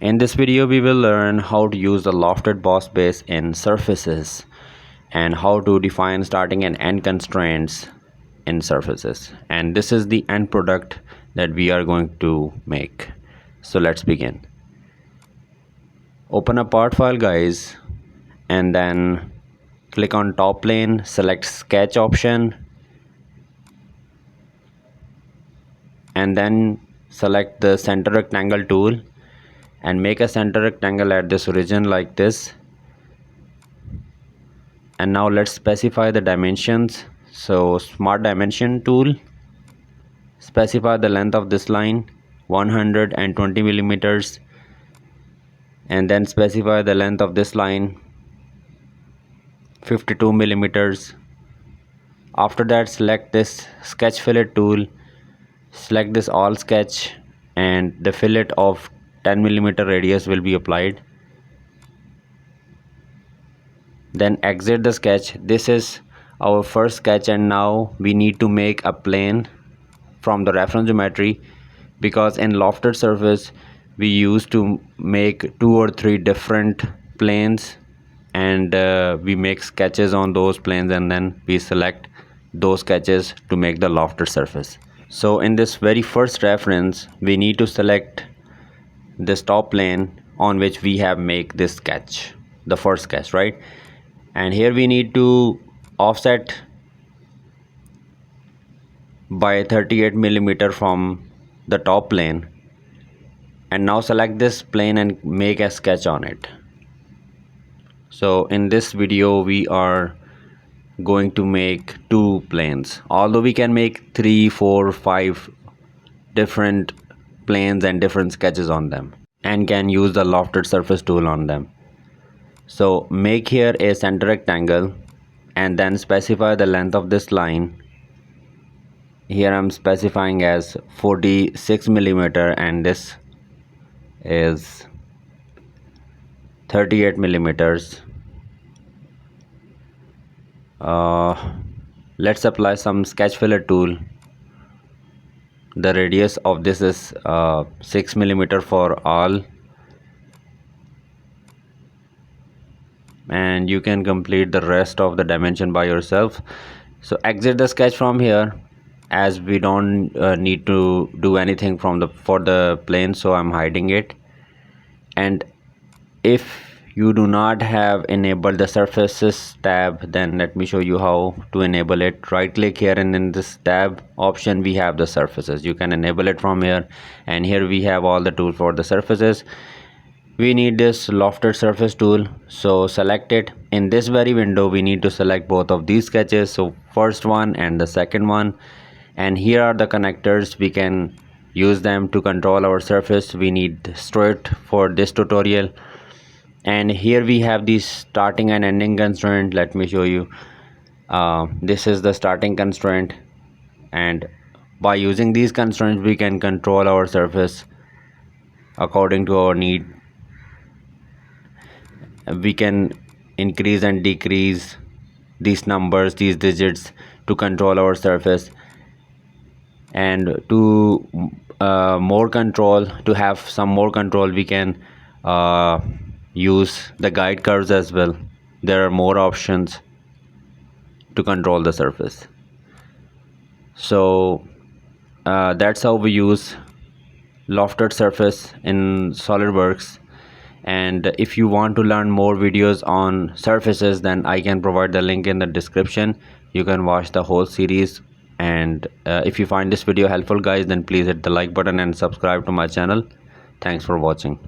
In this video, we will learn how to use the Lofted boss base in surfaces and how to define starting and end constraints in surfaces. And this is the end product that we are going to make. So let's begin. Open a part file, guys, and then click on top plane, select sketch option, and then select the center rectangle tool and make a center rectangle at this origin like this. And now let's specify the dimensions. So smart dimension tool, specify the length of this line 120 millimeters, and then specify the length of this line 52 millimeters. After that, select this sketch fillet tool, select this all sketch, and the fillet of 10 millimeter radius will be applied. Then exit the sketch. This is our first sketch, and now we need to make a plane from the reference geometry, because in Lofted surface we used to make 2 or 3 different planes, and we make sketches on those planes, and then we select those sketches to make the Lofted surface. So in this very first reference, we need to select this top plane on which we have make this sketch, the first sketch, right? And here we need to offset by 38 millimeter from the top plane, and now select this plane and make a sketch on it. So in this video we are going to make 2 planes, although we can make 3, 4, 5 different planes and different sketches on them, and can use the Lofted surface tool on them. So make here a center rectangle and then specify the length of this line. Here I'm specifying as 46 millimeter, and this is 38 millimeters. Let's apply some sketch fillet tool. The radius of this is 6 millimeter for all, and you can complete the rest of the dimension by yourself. So exit the sketch from here, as we don't need to do anything for the plane, so I'm hiding it. And if you do not have enabled the surfaces tab, then let me show you how to enable it. Right click here, and in this tab option we have the surfaces. You can enable it from here, and here we have all the tools for the surfaces. We need this Lofted surface tool, so select it. In this very window we need to select both of these sketches, so first one and the second one, and here are the connectors. We can use them to control our surface. We need straight for this tutorial. And here we have the starting and ending constraint. Let me show you. This is the starting constraint, and by using these constraints we can control our surface according to our need. We can increase and decrease these numbers, these digits, to control our surface. And to have some more control, we can use the guide curves as well. There are more options to control the surface. So that's how we use Lofted surface in Solidworks. And if you want to learn more videos on surfaces, then I can provide the link in the description. You can watch the whole series. And if you find this video helpful, guys, then please hit the like button and subscribe to my channel. Thanks for watching.